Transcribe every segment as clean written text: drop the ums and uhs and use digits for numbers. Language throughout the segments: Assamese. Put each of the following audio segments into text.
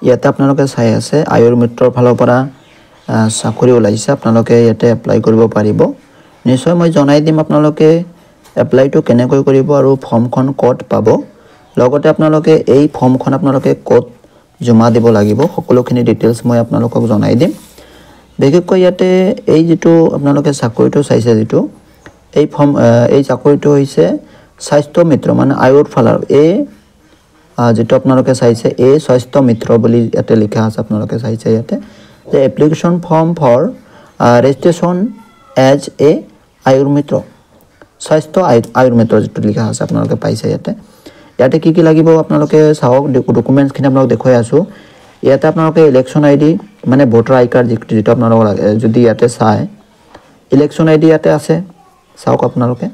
ইয়াতে আপোনালোকে চাই আছে আয়ুৰ মিত্ৰৰ ফালৰ পৰা চাকৰি ওলাইছে আপোনালোকে ইয়াতে এপ্লাই কৰিব পাৰিব নিশ্চয় মই জনাই দিম আপোনালোকে এপ্লাইটো কেনেকৈ কৰিব আৰু ফৰ্মখন ক'ত পাব লগতে আপোনালোকে এই ফৰ্মখন আপোনালোকে ক'ত জমা দিব লাগিব সকলোখিনি ডিটেইলছ মই আপোনালোকক জনাই দিম বিশেষকৈ ইয়াতে এই যেটো আপোনালোকে চাকৰিটো চাইছে যেটো এই ফৰ্ম এই চাকৰিটো হৈছে স্বাস্থ্য মিত্ৰ মানে আয়ুৰ ফালৰ যেটো আপোনালোকে চাইছে এই স্বাস্থ্য মিত্ৰ বুলি ইয়াতে লিখা আছে আপোনালোকে চাইছে ইয়াতে the application form for registration as a আয়ুৰ মিত্ৰ স্বাস্থ্য আয়ুৰ মিত্ৰ যেটো লিখা আছে আপোনালোকে পাইছে ইয়াতে কি লাগিব আপোনালোকে চাওক ডকুমেন্টছ খিনি আপোনালোক দেখুৱাই আছো ইয়াতে আপোনালোকে ইলেকশন আইডি মানে ভোটাৰ আই কাৰ্ড যেটো আপোনালোক যদি ইয়াতে চাই ইলেকশন আইডি ইয়াতে আছে চাওক আপোনালোকে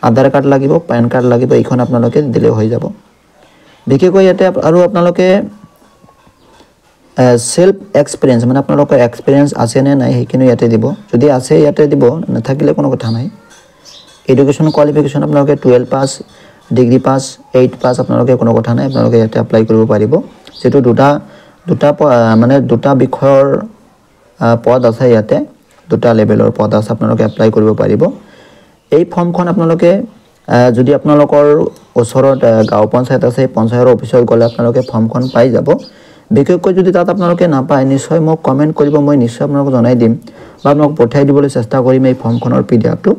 আধাৰ কাৰ্ড লাগিব প্যান কাৰ্ড লাগিব এইখন আপোনালোকে দিলে হৈ যাব বিশেষকৈ ইয়াতে আৰু আপোনালোকে সেলফ এক্সপেৰিয়েন্স মানে আপোনালোকৰ এক্সপেৰিয়েন্স আছে নে নাই হেকিনো ইয়াতে দিব যদি আছে ইয়াতে দিব নাথাকিলে কোনো কথা নাই এডুকেশন কোৱালিফিকেশন আপোনালোকে 12 পাস ডিগ্ৰী পাস 8 পাস আপোনালোকে কোনো কথা নাই আপোনালোকে ইয়াতে এপ্লাই কৰিব পাৰিব যেটো দুটা মানে দুটা বিষয়ৰ পদ আছে ইয়াতে দুটা লেভেলৰ পদ আছে আপোনালোকে এপ্লাই কৰিব পাৰিব এই ফৰ্মখন আপোনালোকে যদি আপোনালোকৰ ওচৰত গাঁও পঞ্চায়ত আছে পঞ্চায়তৰ অফিচত গলে আপোনালোকে ফৰ্মখন পাই যাব বিশেষকৈ যদি তাত আপোনালোকে না পায় নিশ্চয় মোক কমেন্ট কৰিব মই নিশ্চয় আপোনালোকক জনাই দিম বা আপোনাক পঠাই দিবলৈ চেষ্টা কৰিম এই ফৰ্মখনৰ পিডিএফটো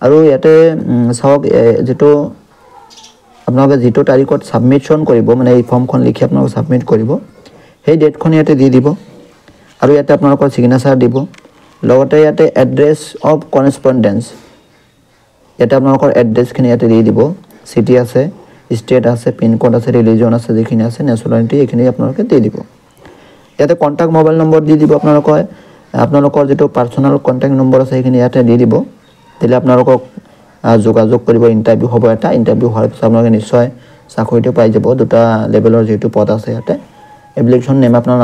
আৰু ইয়াতে চাওক যেটো আপোনালোকে যেটো তাৰিখত সাবমিশন কৰিব মানে এই ফৰ্মখন লিখি আপোনালোক সাবমিট কৰিব সেই ডেটখন ইয়াতে দি দিব আৰু ইয়াতে আপোনালোকৰ সিগনেচাৰ দিব লগতে ইয়াতে এড্ৰেছ অফ কৰেসপন্ডেন্স এটা আপোনালোকৰ এড্ৰেছখিনি ইয়াতে দি দিব সিটি আছে স্টেট আছে পিন কোড আছে ৰিলিজন আছে যেখিনি আছে নেশনালিটি এখিনি আপোনালোকে দি দিব ইয়াতে কন্টাক্ট মোবাইল নম্বৰ দি দিব আপোনালোকৰ যেটো পাৰ্সোনাল কন্টাক্ট নম্বৰ আছে এখিনি ইয়াতে দি দিব দিলে আপোনালোকক যোগাযোগ কৰিব ইন্টাৰভিউ হ'ব এটা ইন্টাৰভিউ হোৱাৰ পিছত আপোনালোকে নিশ্চয় চাকৰিটো পাই যাব দুটা লেভেলৰ যেটো পদ আছে ইয়াতে এপ্লিকেশন নেম আপোনাৰ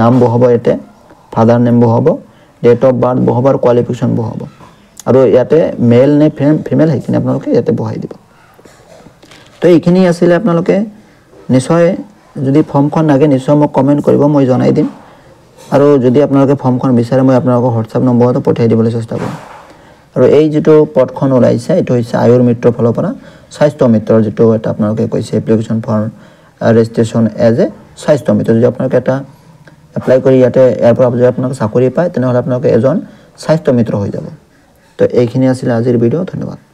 নাম বহাব ইয়াতে ফাদাৰ নেম বহাব ডেট অফ বাৰ্থ বহাব আৰু কোৱালিফিকেশন বহাব আৰু ইয়াতে মেল নে ফিমেল হেকিনে আপোনালোকে ইয়াতে বহাই দিব তো এইখিনি আছিল আপোনালোকে নিশ্চয় যদি ফৰ্মখন লাগে নিশ্চয় মোক কমেন্ট কৰিব মই জনাই দিম আৰু যদি আপোনালোকে ফৰ্মখন বিচাৰে মই আপোনালোকৰ হোৱাটছআপ নম্বৰতে পঠাই দিবলৈ চেষ্টা কৰিম আৰু এই যেটো পদখন ওলাইছে এটো হৈছে আয়ুৰ মিত্ৰৰ ফালৰ পৰা স্বাস্থ্য মিত্ৰৰ যেটো এটা আপোনালোকে কৈছে application form registration as a স্বাস্থ্য মিত্ৰ যদি আপোনালোকে এটা এপ্লাই কৰি ইয়াতে ইয়াৰ পৰা যদি আপোনালোকে চাকৰি পায় তেনেহলে আপোনালোকে এজন স্বাস্থ্য মিত্ৰ হৈ যাব তো এইখিনি আছিল আজিৰ ভিডিও ধন্যবাদ